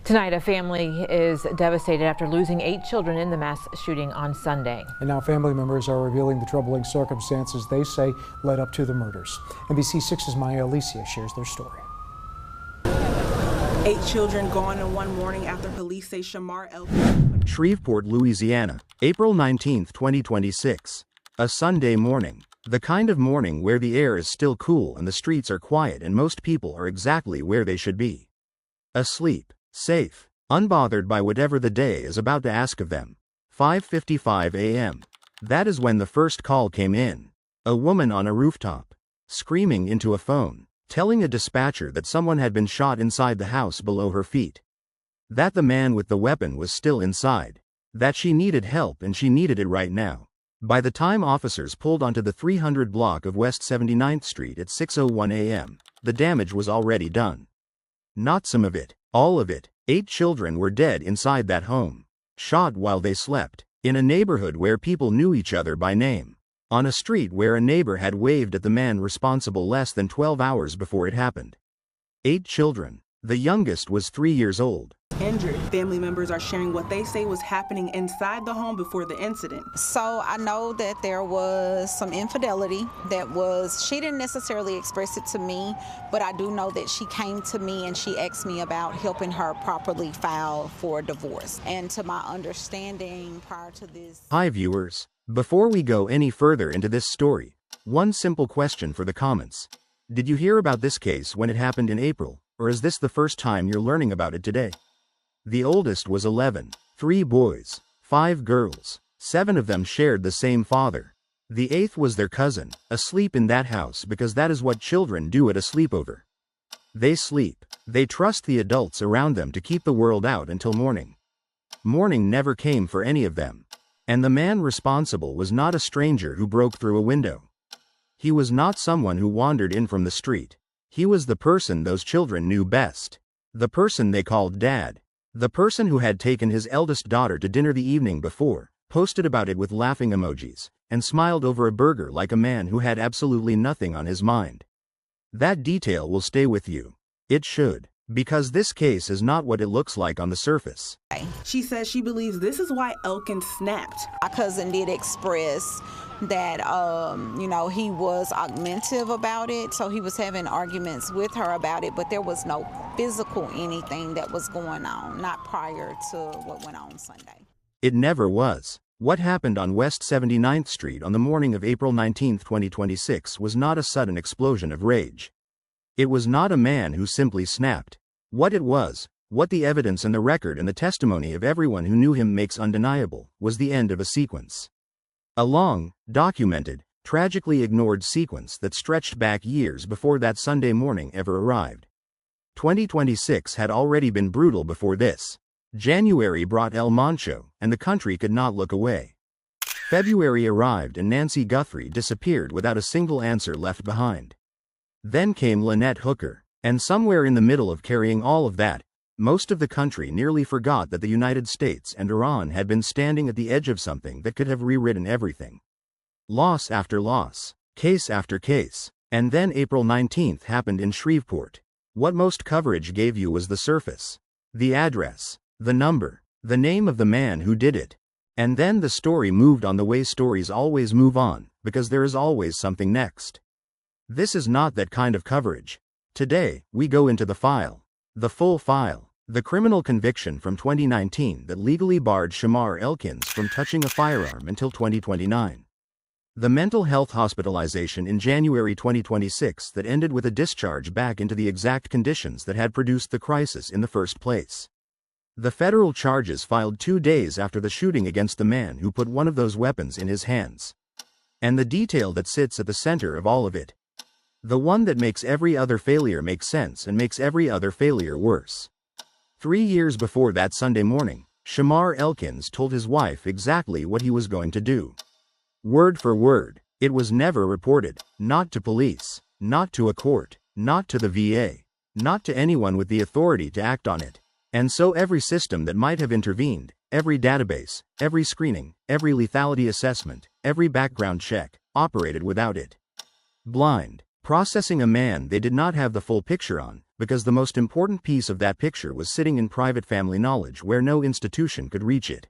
Tonight, a family is devastated after losing 8 children in the mass shooting on Sunday. And now family members are revealing the troubling circumstances they say led up to the murders. NBC6's Maya Alicia shares their story. 8 children gone in one morning after police say Shamarr Elkins. Shreveport, Louisiana, April 19, 2026. A Sunday morning. The kind of morning where the air is still cool and the streets are quiet and most people are exactly where they should be. Asleep, safe, unbothered by whatever the day is about to ask of them. 5:55 a.m. That is when the first call came in. A woman on a rooftop, screaming into a phone, telling a dispatcher that someone had been shot inside the house below her feet. That the man with the weapon was still inside. That she needed help and she needed it right now. By the time officers pulled onto the 300 block of West 79th Street at 6:01 a.m., the damage was already done. Not some of it, all of it. 8 children were dead inside that home. Shot while they slept. In a neighborhood where people knew each other by name. On a street where a neighbor had waved at the man responsible less than 12 hours before it happened. 8 children. The youngest was 3 years old. Injured. Family members are sharing what they say was happening inside the home before the incident. So I know that there was some infidelity she didn't necessarily express it to me, but I do know that she came to me and she asked me about helping her properly file for a divorce. And to my understanding prior to this. Hi viewers. Before we go any further into this story, one simple question for the comments. Did you hear about this case when it happened in April, or is this the first time you're learning about it today? The oldest was 11, 3 boys, 5 girls, 7 of them shared the same father. The 8th was their cousin, asleep in that house because that is what children do at a sleepover. They sleep, they trust the adults around them to keep the world out until morning. Morning never came for any of them. And the man responsible was not a stranger who broke through a window. He was not someone who wandered in from the street. He was the person those children knew best. The person they called Dad. The person who had taken his eldest daughter to dinner the evening before, posted about it with laughing emojis, and smiled over a burger like a man who had absolutely nothing on his mind. That detail will stay with you. It should. Because this case is not what it looks like on the surface. She says she believes this is why Elkins snapped. My cousin did express that, he was augmentative about it, so he was having arguments with her about it, but there was no physical anything that was going on, not prior to what went on Sunday. It never was. What happened on West 79th Street on the morning of April 19, 2026 was not a sudden explosion of rage. It was not a man who simply snapped. What it was, what the evidence and the record and the testimony of everyone who knew him makes undeniable, was the end of a sequence. A long, documented, tragically ignored sequence that stretched back years before that Sunday morning ever arrived. 2026 had already been brutal before this. January brought El Mancho, and the country could not look away. February arrived and Nancy Guthrie disappeared without a single answer left behind. Then came Lynette Hooker, and somewhere in the middle of carrying all of that, most of the country nearly forgot that the United States and Iran had been standing at the edge of something that could have rewritten everything. Loss after loss, case after case, and then April 19th happened in Shreveport. What most coverage gave you was the surface, the address, the number, the name of the man who did it. And then the story moved on the way stories always move on, because there is always something next. This is not that kind of coverage. Today, we go into the file. The full file. The criminal conviction from 2019 that legally barred Shamarr Elkins from touching a firearm until 2029. The mental health hospitalization in January 2026 that ended with a discharge back into the exact conditions that had produced the crisis in the first place. The federal charges filed 2 days after the shooting against the man who put one of those weapons in his hands. And the detail that sits at the center of all of it. The one that makes every other failure make sense and makes every other failure worse. 3 years before that Sunday morning, Shamarr Elkins told his wife exactly what he was going to do. Word for word. It was never reported, not to police, not to a court, not to the VA, not to anyone with the authority to act on it. And so every system that might have intervened, every database, every screening, every lethality assessment, every background check, operated without it. Blind. Processing a man they did not have the full picture on, because the most important piece of that picture was sitting in private family knowledge where no institution could reach it.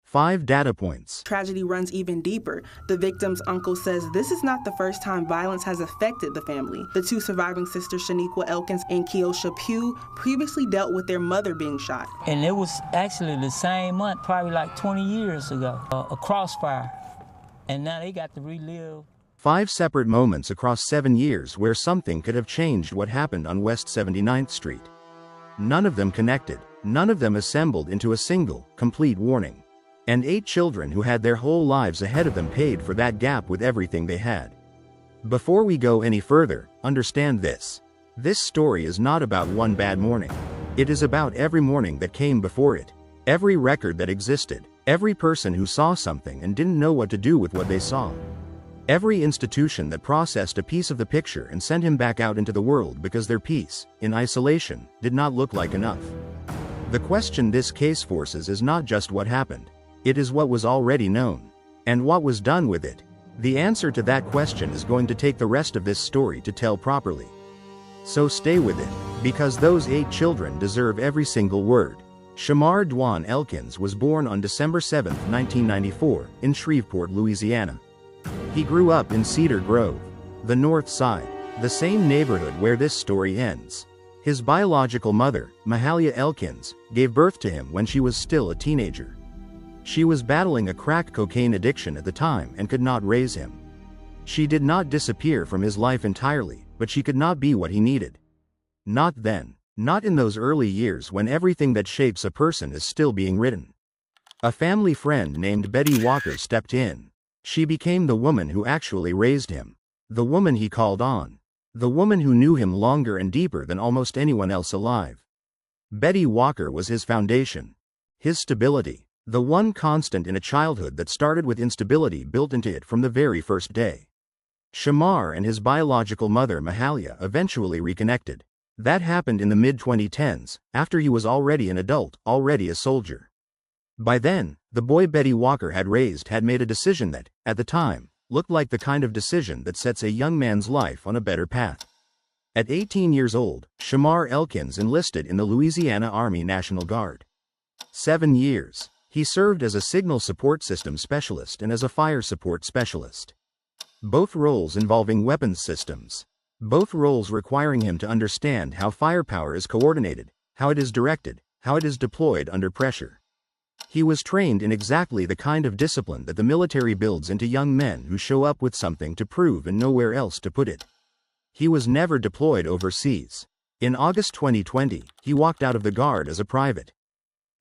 5 data points. Tragedy runs even deeper. The victim's uncle says this is not the first time violence has affected the family. The 2 surviving sisters, Shamarr Elkins and Pugh, previously dealt with their mother being shot. And it was actually the same month, probably like 20 years ago, a crossfire. And now they got to relive. 5 separate moments across 7 years where something could have changed what happened on West 79th Street. None of them connected, none of them assembled into a single, complete warning. And 8 children who had their whole lives ahead of them paid for that gap with everything they had. Before we go any further, understand this. This story is not about one bad morning. It is about every morning that came before it, every record that existed, every person who saw something and didn't know what to do with what they saw. Every institution that processed a piece of the picture and sent him back out into the world because their piece, in isolation, did not look like enough. The question this case forces is not just what happened. It is what was already known. And what was done with it. The answer to that question is going to take the rest of this story to tell properly. So stay with it, because those 8 children deserve every single word. Shamarr Elkins was born on December 7, 1994, in Shreveport, Louisiana. He grew up in Cedar Grove, the North Side, the same neighborhood where this story ends. His biological mother, Shamarr Elkins, gave birth to him when she was still a teenager. She was battling a crack cocaine addiction at the time and could not raise him. She did not disappear from his life entirely, but she could not be what he needed. Not then, not in those early years when everything that shapes a person is still being written. A family friend named Betty Walker stepped in. She became the woman who actually raised him. The woman he called on. The woman who knew him longer and deeper than almost anyone else alive. Betty Walker was his foundation. His stability. The one constant in a childhood that started with instability built into it from the very first day. Shamar and his biological mother Shamarr eventually reconnected. That happened in the mid-2010s, after he was already an adult, already a soldier. By then, the boy Betty Walker had raised had made a decision that, at the time, looked like the kind of decision that sets a young man's life on a better path. At 18 years old, Shamarr Elkins enlisted in the Louisiana Army National Guard. 7 years. He served as a signal support system specialist and as a fire support specialist. Both roles involving weapons systems. Both roles requiring him to understand how firepower is coordinated, how it is directed, how it is deployed under pressure. He was trained in exactly the kind of discipline that the military builds into young men who show up with something to prove and nowhere else to put it. He was never deployed overseas. In August 2020, he walked out of the Guard as a private.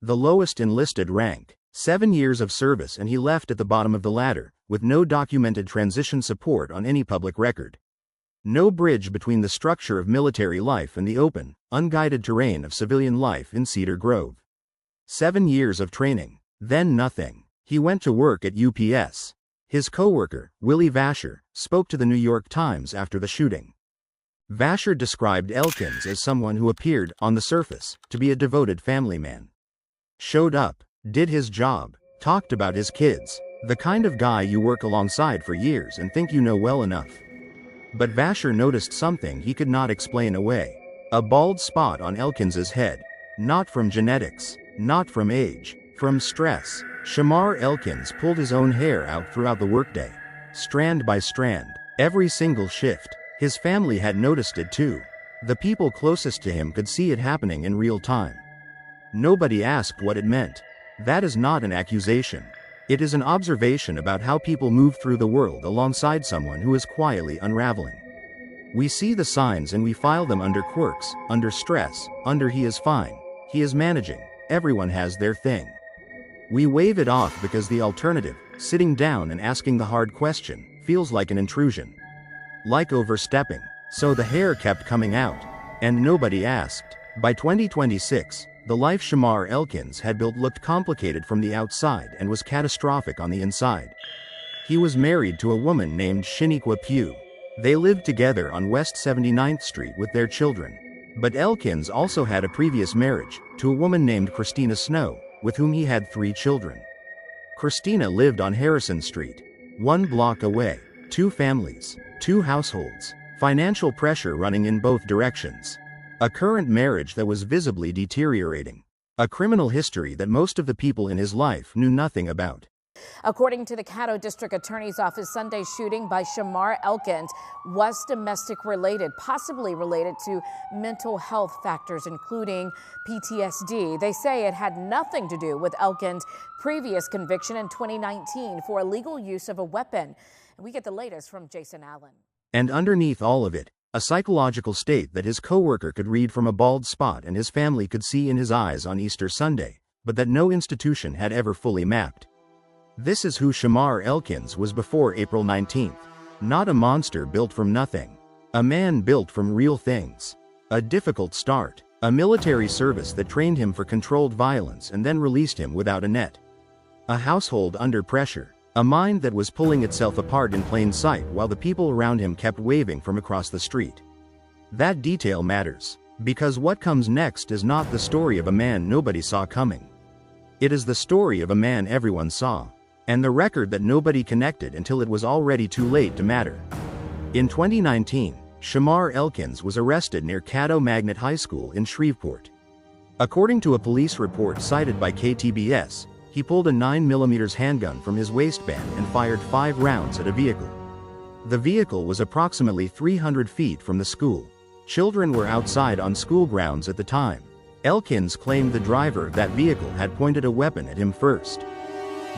The lowest enlisted rank, 7 years of service, and he left at the bottom of the ladder, with no documented transition support on any public record. No bridge between the structure of military life and the open, unguided terrain of civilian life in Cedar Grove. 7 years of training, then nothing. He went to work at UPS. His co-worker, Willie Vasher, spoke to the New York Times after the shooting. Vasher described Elkins as someone who appeared, on the surface, to be a devoted family man. Showed up, did his job, talked about his kids, the kind of guy you work alongside for years and think you know well enough. But Vasher noticed something he could not explain away. A bald spot on Elkins's head. Not from genetics, not from age, from stress. Shamarr Elkins pulled his own hair out throughout the workday. Strand by strand, every single shift. His family had noticed it too. The people closest to him could see it happening in real time. Nobody asked what it meant. That is not an accusation. It is an observation about how people move through the world alongside someone who is quietly unraveling. We see the signs and we file them under quirks, under stress, under he is fine, he is managing, everyone has their thing. We wave it off because the alternative, sitting down and asking the hard question, feels like an intrusion. Like overstepping. So the hair kept coming out. And nobody asked. By 2026, the life Shamarr Elkins had built looked complicated from the outside and was catastrophic on the inside. He was married to a woman named Pugh. They lived together on West 79th Street with their children. But Elkins also had a previous marriage, to a woman named Christina Snow, with whom he had 3 children. Christina lived on Harrison Street. 1 block away. 2 families. 2 households. Financial pressure running in both directions. A current marriage that was visibly deteriorating. A criminal history that most of the people in his life knew nothing about. According to the Caddo District Attorney's Office, Sunday's shooting by Shamarr Elkins was domestic related, possibly related to mental health factors, including PTSD. They say it had nothing to do with Elkins' previous conviction in 2019 for illegal use of a weapon. And we get the latest from Jason Allen. And underneath all of it, a psychological state that his coworker could read from a bald spot and his family could see in his eyes on Easter Sunday, but that no institution had ever fully mapped. This is who Shamarr Elkins was before April 19th. Not a monster built from nothing. A man built from real things. A difficult start. A military service that trained him for controlled violence and then released him without a net. A household under pressure. A mind that was pulling itself apart in plain sight while the people around him kept waving from across the street. That detail matters, because what comes next is not the story of a man nobody saw coming. It is the story of a man everyone saw. And the record that nobody connected until it was already too late to matter. In 2019, Shamarr Elkins was arrested near Caddo Magnet High School in Shreveport. According to a police report cited by KTBS, he pulled a 9mm handgun from his waistband and fired 5 rounds at a vehicle. The vehicle was approximately 300 feet from the school. Children were outside on school grounds at the time. Elkins claimed the driver of that vehicle had pointed a weapon at him first.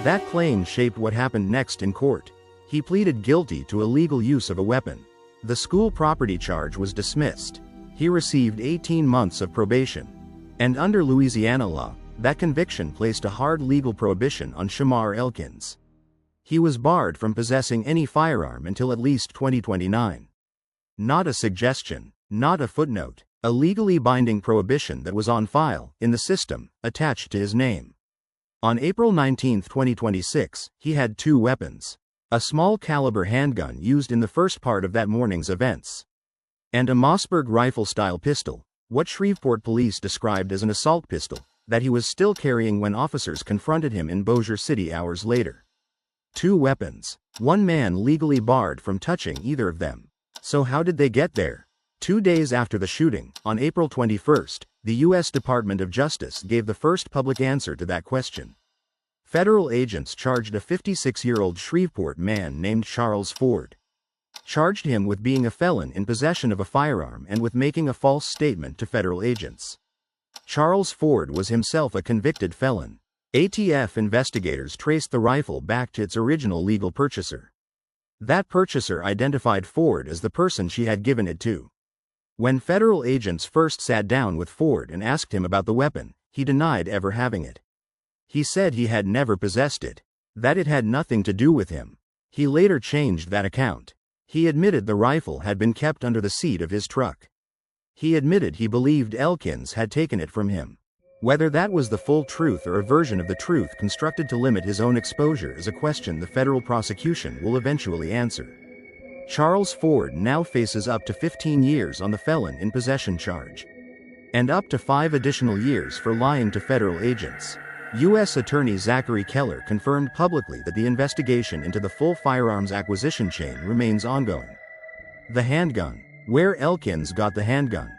That claim shaped what happened next in court. He pleaded guilty to illegal use of a weapon. The school property charge was dismissed. He received 18 months of probation. And under Louisiana law, that conviction placed a hard legal prohibition on Shamarr Elkins. He was barred from possessing any firearm until at least 2029. Not a suggestion, not a footnote, a legally binding prohibition that was on file, in the system, attached to his name. On April 19, 2026, he had 2 weapons. A small caliber handgun used in the first part of that morning's events. And a Mossberg rifle-style pistol, what Shreveport police described as an assault pistol, that he was still carrying when officers confronted him in Bossier City hours later. 2 weapons. One man legally barred from touching either of them. So how did they get there? 2 days after the shooting, on April 21st, the U.S. Department of Justice gave the first public answer to that question. Federal agents charged a 56-year-old Shreveport man named Charles Ford. Charged him with being a felon in possession of a firearm and with making a false statement to federal agents. Charles Ford was himself a convicted felon. ATF investigators traced the rifle back to its original legal purchaser. That purchaser identified Ford as the person she had given it to. When federal agents first sat down with Ford and asked him about the weapon, he denied ever having it. He said he had never possessed it, that it had nothing to do with him. He later changed that account. He admitted the rifle had been kept under the seat of his truck. He admitted he believed Elkins had taken it from him. Whether that was the full truth or a version of the truth constructed to limit his own exposure is a question the federal prosecution will eventually answer. Charles Ford now faces up to 15 years on the felon in possession charge. And up to 5 additional years for lying to federal agents. U.S. Attorney Zachary Keller confirmed publicly that the investigation into the full firearms acquisition chain remains ongoing. The handgun. Where Elkins got the handgun?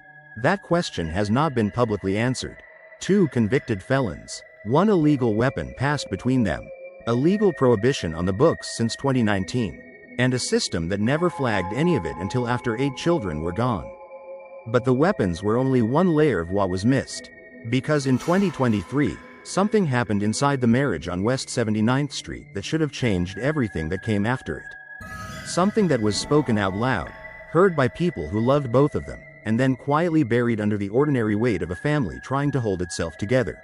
That question has not been publicly answered. 2 convicted felons. 1 illegal weapon passed between them. A legal prohibition on the books since 2019. And a system that never flagged any of it until after 8 children were gone. But the weapons were only one layer of what was missed. Because in 2023, something happened inside the marriage on West 79th Street that should have changed everything that came after it. Something that was spoken out loud, heard by people who loved both of them, and then quietly buried under the ordinary weight of a family trying to hold itself together.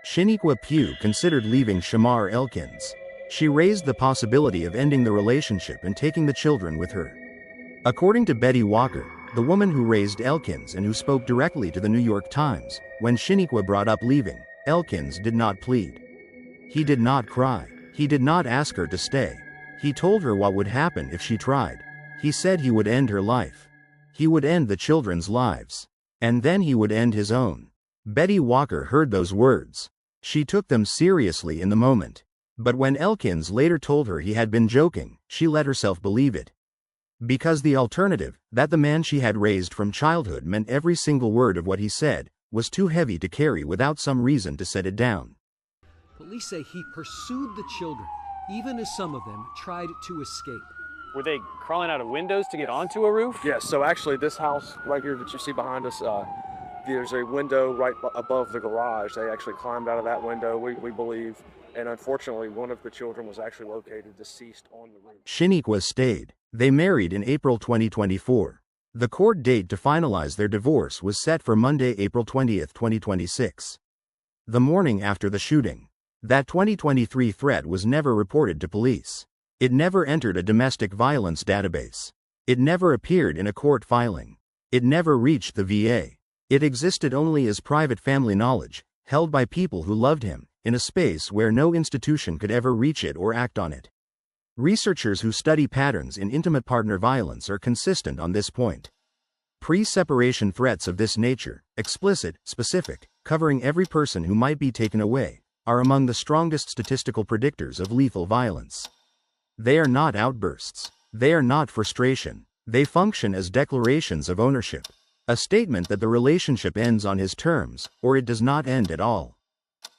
Shaniqua Pugh considered leaving Shamarr Elkins. She raised the possibility of ending the relationship and taking the children with her. According to Betty Walker, the woman who raised Elkins and who spoke directly to the New York Times, when Shaniqua brought up leaving, Elkins did not plead. He did not cry. He did not ask her to stay. He told her what would happen if she tried. He said he would end her life. He would end the children's lives. And then he would end his own. Betty Walker heard those words. She took them seriously in the moment. But when Elkins later told her he had been joking, she let herself believe it. Because the alternative, that the man she had raised from childhood meant every single word of what he said, was too heavy to carry without some reason to set it down. Police say he pursued the children, even as some of them tried to escape. Were they crawling out of windows to get onto a roof? Yes, so actually this house right here that you see behind us, there's a window right above the garage. They actually climbed out of that window, we believe, and unfortunately one of the children was actually located deceased on the roof. Shaniqua stayed. They married in April 2024. The court date to finalize their divorce was set for Monday, April 20, 2026. The morning after the shooting, that 2023 threat was never reported to police. It never entered a domestic violence database. It never appeared in a court filing. It never reached the VA. It existed only as private family knowledge, held by people who loved him, in a space where no institution could ever reach it or act on it. Researchers who study patterns in intimate partner violence are consistent on this point. Pre-separation threats of this nature, explicit, specific, covering every person who might be taken away, are among the strongest statistical predictors of lethal violence. They are not outbursts. They are not frustration. They function as declarations of ownership. A statement that the relationship ends on his terms, or it does not end at all.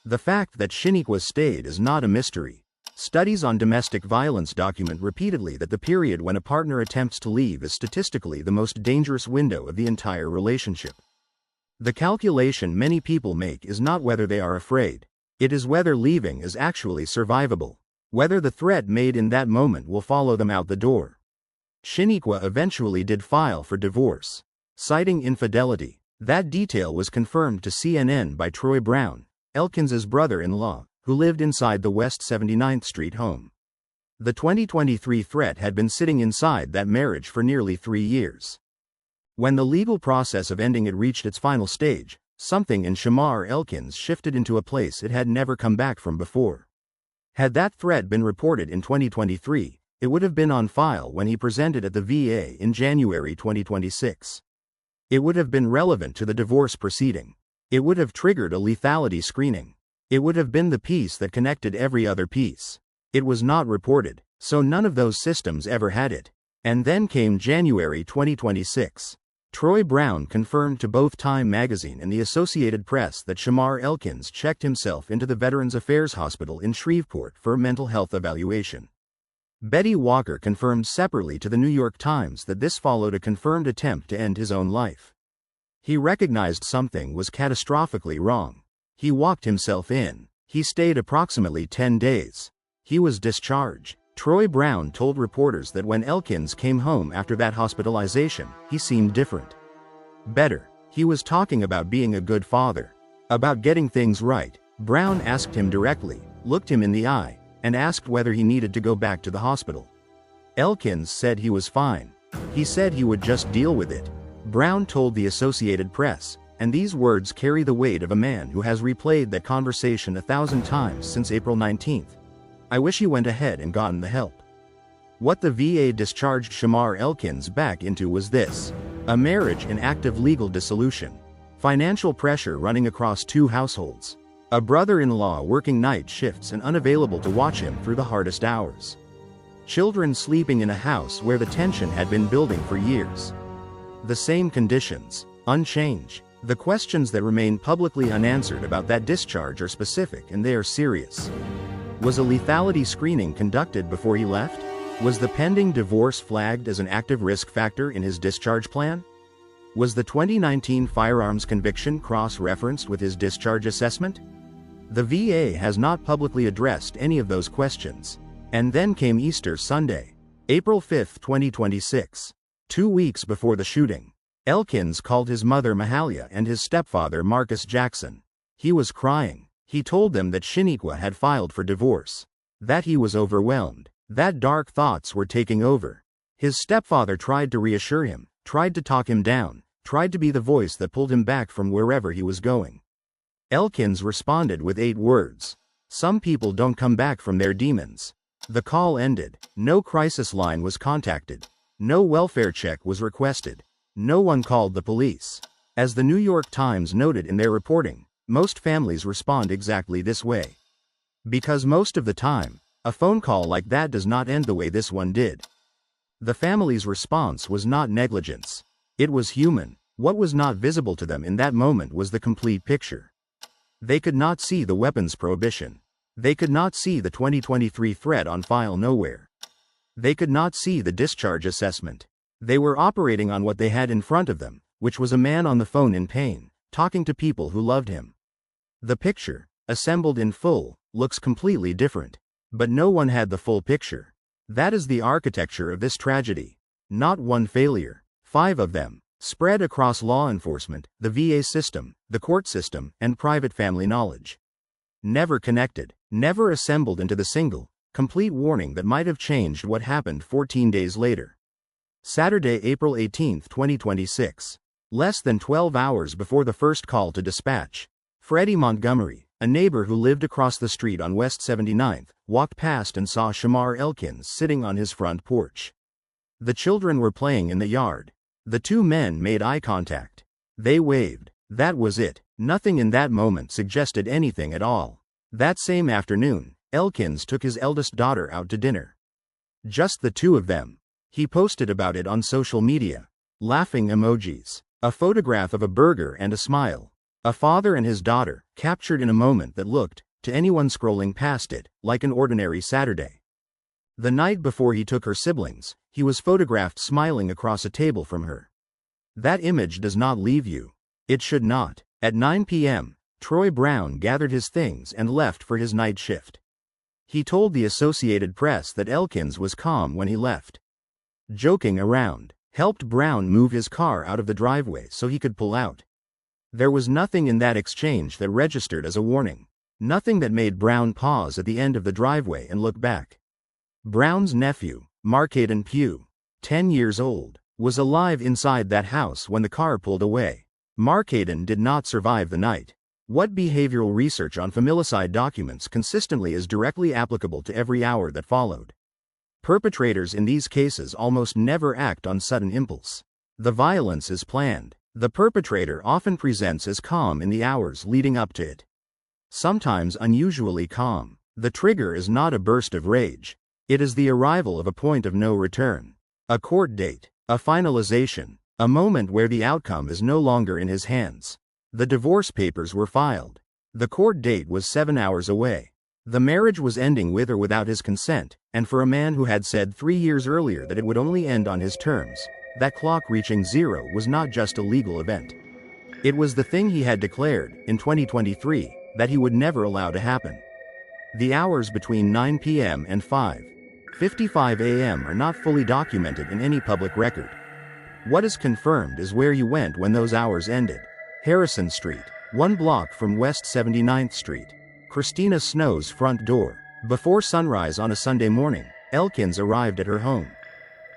The fact that Shaniqua stayed is not a mystery. Studies on domestic violence document repeatedly that the period when a partner attempts to leave is statistically the most dangerous window of the entire relationship. The calculation many people make is not whether they are afraid. It is whether leaving is actually survivable. Whether the threat made in that moment will follow them out the door. Shaniqua eventually did file for divorce, citing infidelity. That detail was confirmed to CNN by Troy Brown, Elkins's brother-in-law, who lived inside the West 79th Street home. The 2023 threat had been sitting inside that marriage for nearly 3 years. When the legal process of ending it reached its final stage, something in Shamarr Elkins shifted into a place it had never come back from before. Had that threat been reported in 2023, it would have been on file when he presented at the VA in January 2026. It would have been relevant to the divorce proceeding. It would have triggered a lethality screening. It would have been the piece that connected every other piece. It was not reported, so none of those systems ever had it. And then came January 2026. Troy Brown confirmed to both Time magazine and the Associated Press that Shamarr Elkins checked himself into the Veterans Affairs Hospital in Shreveport for a mental health evaluation. Betty Walker confirmed separately to the New York Times that this followed a confirmed attempt to end his own life. He recognized something was catastrophically wrong. He walked himself in. He stayed approximately 10 days. He was discharged. Troy Brown told reporters that when Elkins came home after that hospitalization, he seemed different. Better. He was talking about being a good father. About getting things right. Brown asked him directly, looked him in the eye, and asked whether he needed to go back to the hospital. Elkins said he was fine. He said he would just deal with it. Brown told the Associated Press, and these words carry the weight of a man who has replayed that conversation 1,000 times since April 19th. I wish he went ahead and gotten the help. What the VA discharged Shamarr Elkins back into was this: a marriage in active legal dissolution, financial pressure running across 2 households, a brother-in-law working night shifts and unavailable to watch him through the hardest hours, children sleeping in a house where the tension had been building for years. The same conditions, unchanged. The questions that remain publicly unanswered about that discharge are specific and they are serious. Was a lethality screening conducted before he left? Was the pending divorce flagged as an active risk factor in his discharge plan? Was the 2019 firearms conviction cross-referenced with his discharge assessment? The VA has not publicly addressed any of those questions. And then came Easter Sunday, April 5, 2026. 2 weeks before the shooting, Elkins called his mother Mahalia and his stepfather Marcus Jackson. He was crying. He told them that Shaniqua had filed for divorce. That he was overwhelmed. That dark thoughts were taking over. His stepfather tried to reassure him, tried to talk him down, tried to be the voice that pulled him back from wherever he was going. Elkins responded with 8 words. Some people don't come back from their demons. The call ended. No crisis line was contacted. No welfare check was requested. No one called the police. As the New York Times noted in their reporting, most families respond exactly this way. Because most of the time, a phone call like that does not end the way this one did. The family's response was not negligence. It was human. What was not visible to them in that moment was the complete picture. They could not see the weapons prohibition. They could not see the 2023 threat on file nowhere. They could not see the discharge assessment. They were operating on what they had in front of them, which was a man on the phone in pain, talking to people who loved him. The picture, assembled in full, looks completely different. But no one had the full picture. That is the architecture of this tragedy. Not one failure. 5 of them, spread across law enforcement, the VA system, the court system, and private family knowledge. Never connected, never assembled into the single, complete warning that might have changed what happened 14 days later. Saturday, April 18, 2026. Less than 12 hours before the first call to dispatch, Freddie Montgomery, a neighbor who lived across the street on West 79th, walked past and saw Shamarr Elkins sitting on his front porch. The children were playing in the yard. The 2 men made eye contact. They waved. That was it. Nothing in that moment suggested anything at all. That same afternoon, Elkins took his eldest daughter out to dinner. Just the 2 of them. He posted about it on social media. Laughing emojis. A photograph of a burger and a smile. A father and his daughter, captured in a moment that looked, to anyone scrolling past it, like an ordinary Saturday. The night before he took her siblings, he was photographed smiling across a table from her. That image does not leave you. It should not. At 9 p.m., Troy Brown gathered his things and left for his night shift. He told the Associated Press that Elkins was calm when he left. Joking around, helped Brown move his car out of the driveway so he could pull out. There was nothing in that exchange that registered as a warning. Nothing that made Brown pause at the end of the driveway and look back. Brown's nephew, Markaden Pugh, 10 years old, was alive inside that house when the car pulled away. Markaden did not survive the night. What behavioral research on familicide documents consistently is directly applicable to every hour that followed? Perpetrators in these cases almost never act on sudden impulse. The violence is planned. The perpetrator often presents as calm in the hours leading up to it. Sometimes unusually calm. The trigger is not a burst of rage. It is the arrival of a point of no return. A court date. A finalization. A moment where the outcome is no longer in his hands. The divorce papers were filed. The court date was 7 hours away. The marriage was ending with or without his consent, and for a man who had said 3 years earlier that it would only end on his terms, that clock reaching 0 was not just a legal event. It was the thing he had declared, in 2023, that he would never allow to happen. The hours between 9 p.m. and 5:55 a.m. are not fully documented in any public record. What is confirmed is where you went when those hours ended. Harrison Street, 1 block from West 79th Street. Christina Snow's front door. Before sunrise on a Sunday morning, Elkins arrived at her home.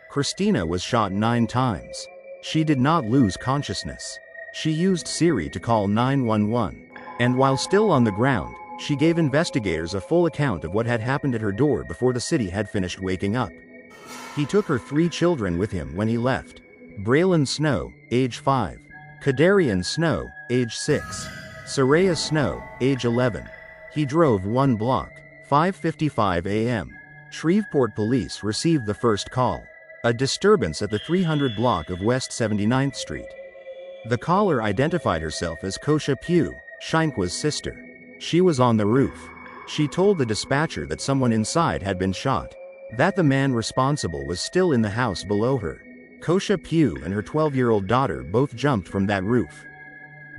Christina was shot 9 times. She did not lose consciousness. She used Siri to call 911. And while still on the ground, she gave investigators a full account of what had happened at her door before the city had finished waking up. He took her 3 children with him when he left. Braylin Snow, age 5. Kadarian Snow, age 6. Serayah Snow, age 11. He drove 1 block. 5:55 a.m. Shreveport police received the first call. A disturbance at the 300 block of West 79th Street. The caller identified herself as Pugh, Shinkwa's sister. She was on the roof. She told the dispatcher that someone inside had been shot. That the man responsible was still in the house below her. Pugh and her 12-year-old daughter both jumped from that roof.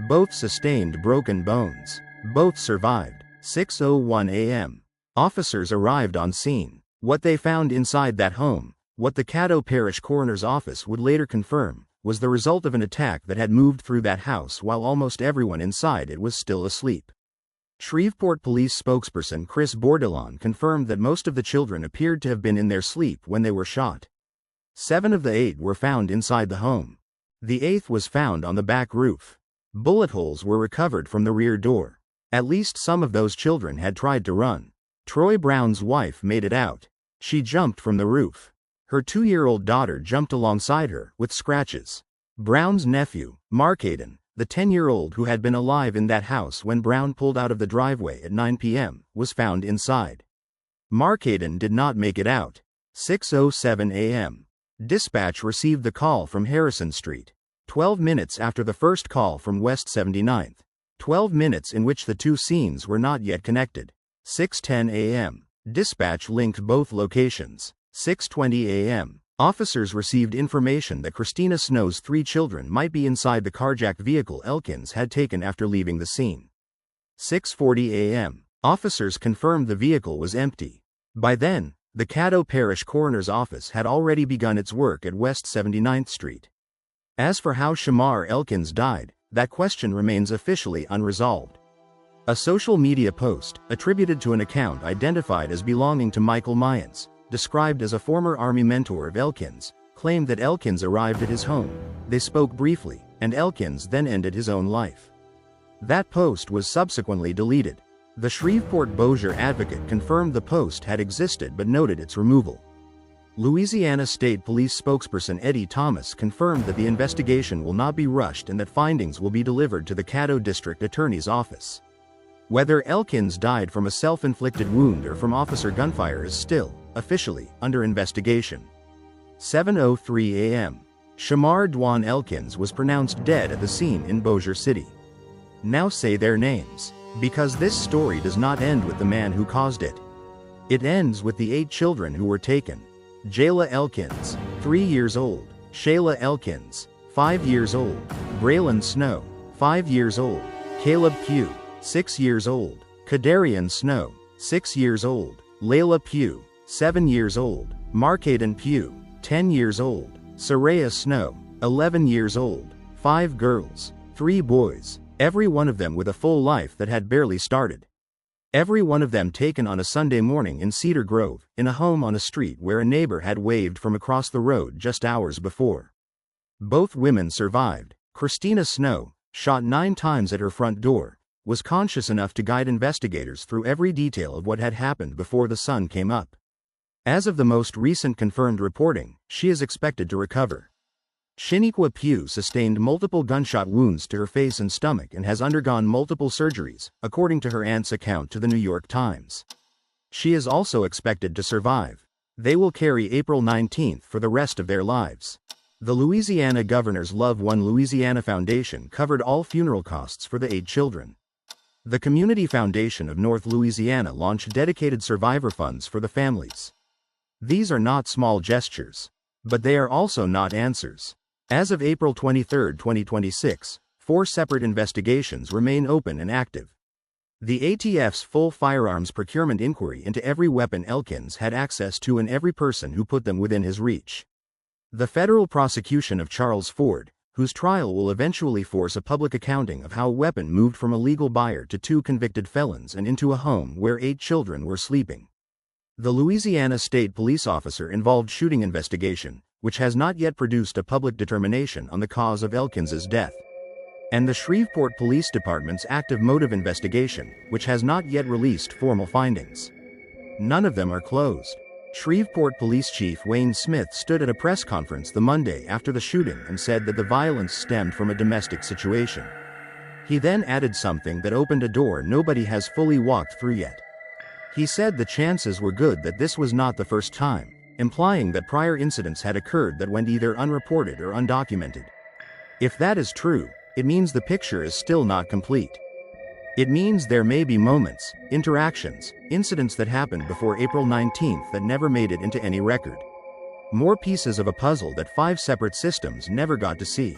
Both sustained broken bones. Both survived. 6:01 a.m. Officers arrived on scene. What they found inside that home, what the Caddo Parish Coroner's office would later confirm, was the result of an attack that had moved through that house while almost everyone inside it was still asleep. Shreveport Police spokesperson Chris Bordelon confirmed that most of the children appeared to have been in their sleep when they were shot. 7 of the 8 were found inside the home. The 8th was found on the back roof. Bullet holes were recovered from the rear door. At least some of those children had tried to run. Troy Brown's wife made it out. She jumped from the roof. Her 2-year-old daughter jumped alongside her, with scratches. Brown's nephew, Markaden, the 10-year-old who had been alive in that house when Brown pulled out of the driveway at 9 p.m., was found inside. Markaden did not make it out. 6:07 a.m. Dispatch received the call from Harrison Street, 12 minutes after the first call from West 79th, 12 minutes in which the two scenes were not yet connected. 6:10 a.m. Dispatch linked both locations. 6:20 a.m. Officers received information that Christina Snow's 3 children might be inside the carjacked vehicle Elkins had taken after leaving the scene. 6:40 a.m. Officers confirmed the vehicle was empty. By then, the Caddo Parish Coroner's Office had already begun its work at West 79th Street. As for how Shamarr Elkins died, that question remains officially unresolved. A social media post, attributed to an account identified as belonging to Michael Mayans, described as a former Army mentor of Elkins, claimed that Elkins arrived at his home, they spoke briefly, and Elkins then ended his own life. That post was subsequently deleted. The Shreveport Bossier Advocate confirmed the post had existed but noted its removal. Louisiana State Police spokesperson Eddie Thomas confirmed that the investigation will not be rushed and that findings will be delivered to the Caddo District Attorney's Office. Whether Elkins died from a self-inflicted wound or from officer gunfire is still, officially, under investigation. 7:03 a.m. Shamarr Dwan Elkins was pronounced dead at the scene in Bossier City. Now say their names, because this story does not end with the man who caused it. It ends with the 8 children who were taken. Jayla Elkins, 3 years old, Shayla Elkins, 5 years old, Braylin Snow, 5 years old, Caleb Pugh, 6 years old, Kadarian Snow, 6 years old, Layla Pugh, 7 years old, Markaden Pugh, 10 years old, Serayah Snow, 11 years old, 5 girls, 3 boys, every one of them with a full life that had barely started. Every one of them taken on a Sunday morning in Cedar Grove, in a home on a street where a neighbor had waved from across the road just hours before. Both women survived. Christina Snow, shot 9 times at her front door, was conscious enough to guide investigators through every detail of what had happened before the sun came up. As of the most recent confirmed reporting, she is expected to recover. Shaniqua Pugh sustained multiple gunshot wounds to her face and stomach and has undergone multiple surgeries, according to her aunt's account to the New York Times. She is also expected to survive. They will carry April 19th for the rest of their lives. The Louisiana Governor's Love One Louisiana Foundation covered all funeral costs for the 8 children. The Community Foundation of North Louisiana launched dedicated survivor funds for the families. These are not small gestures. But they are also not answers. As of April 23, 2026, 4 separate investigations remain open and active. The ATF's full firearms procurement inquiry into every weapon Elkins had access to and every person who put them within his reach. The federal prosecution of Charles Ford, whose trial will eventually force a public accounting of how a weapon moved from a legal buyer to 2 convicted felons and into a home where 8 children were sleeping. The Louisiana State Police officer involved shooting investigation, which has not yet produced a public determination on the cause of Elkins's death. And the Shreveport Police Department's active motive investigation, which has not yet released formal findings. None of them are closed. Shreveport Police Chief Wayne Smith stood at a press conference the Monday after the shooting and said that the violence stemmed from a domestic situation. He then added something that opened a door nobody has fully walked through yet. He said the chances were good that this was not the first time, implying that prior incidents had occurred that went either unreported or undocumented. If that is true, it means the picture is still not complete. It means there may be moments, interactions, incidents that happened before April 19th that never made it into any record. More pieces of a puzzle that 5 separate systems never got to see.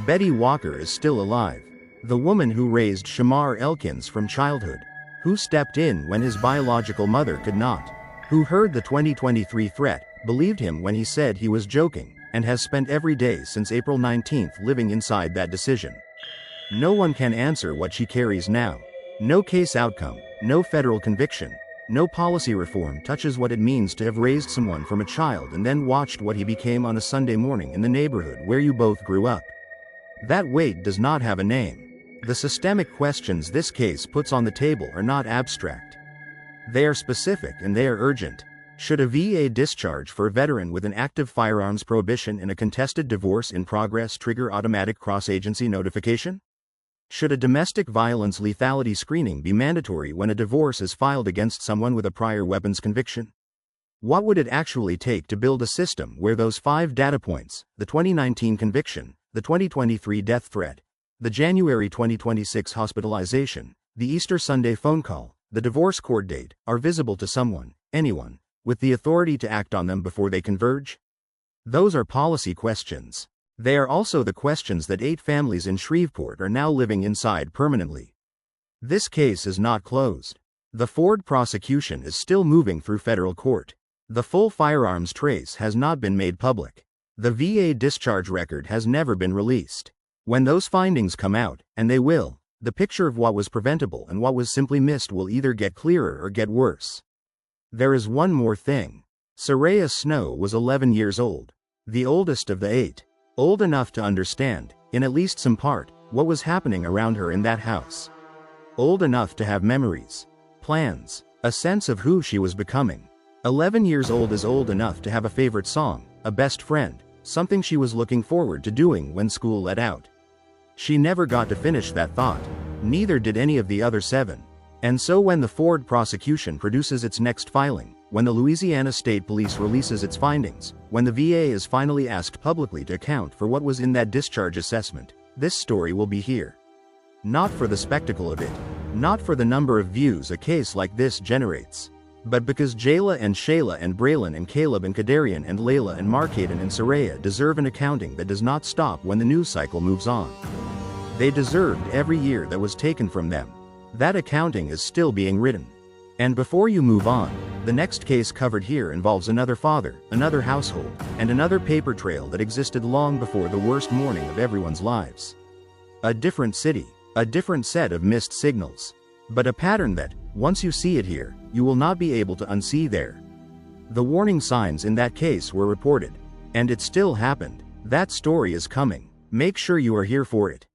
Betty Walker is still alive. The woman who raised Shamarr Elkins from childhood. Who stepped in when his biological mother could not. Who heard the 2023 threat, believed him when he said he was joking, and has spent every day since April 19th living inside that decision. No one can answer what she carries now. No case outcome, no federal conviction, no policy reform touches what it means to have raised someone from a child and then watched what he became on a Sunday morning in the neighborhood where you both grew up. That weight does not have a name. The systemic questions this case puts on the table are not abstract. They are specific and they are urgent. Should a VA discharge for a veteran with an active firearms prohibition and a contested divorce in progress trigger automatic cross-agency notification? Should a domestic violence lethality screening be mandatory when a divorce is filed against someone with a prior weapons conviction? What would it actually take to build a system where those 5 data points, the 2019 conviction, the 2023 death threat, the January 2026 hospitalization, the Easter Sunday phone call, the divorce court date, are visible to someone, anyone, with the authority to act on them before they converge? Those are policy questions. They are also the questions that 8 families in Shreveport are now living inside permanently. This case is not closed. The Ford prosecution is still moving through federal court. The full firearms trace has not been made public. The VA discharge record has never been released. When those findings come out, and they will, the picture of what was preventable and what was simply missed will either get clearer or get worse. There is one more thing. Serayah Snow was 11 years old, the oldest of the 8, old enough to understand, in at least some part, what was happening around her in that house. Old enough to have memories, plans, a sense of who she was becoming. 11 years old is old enough to have a favorite song, a best friend, something she was looking forward to doing when school let out. She never got to finish that thought. Neither did any of the other 7. And so when the Ford prosecution produces its next filing, when the Louisiana State Police releases its findings, when the VA is finally asked publicly to account for what was in that discharge assessment, this story will be here. Not for the spectacle of it, not for the number of views a case like this generates, but because Jayla and Shayla and Braylin and Caleb and Kadarian and Layla and Markaden and Serayah deserve an accounting that does not stop when the news cycle moves on. They deserved every year that was taken from them. That accounting is still being written. And before you move on, the next case covered here involves another father, another household, and another paper trail that existed long before the worst morning of everyone's lives. A different city, a different set of missed signals, but a pattern that, once you see it here, you will not be able to unsee there. The warning signs in that case were reported, and it still happened. That story is coming. Make sure you are here for it.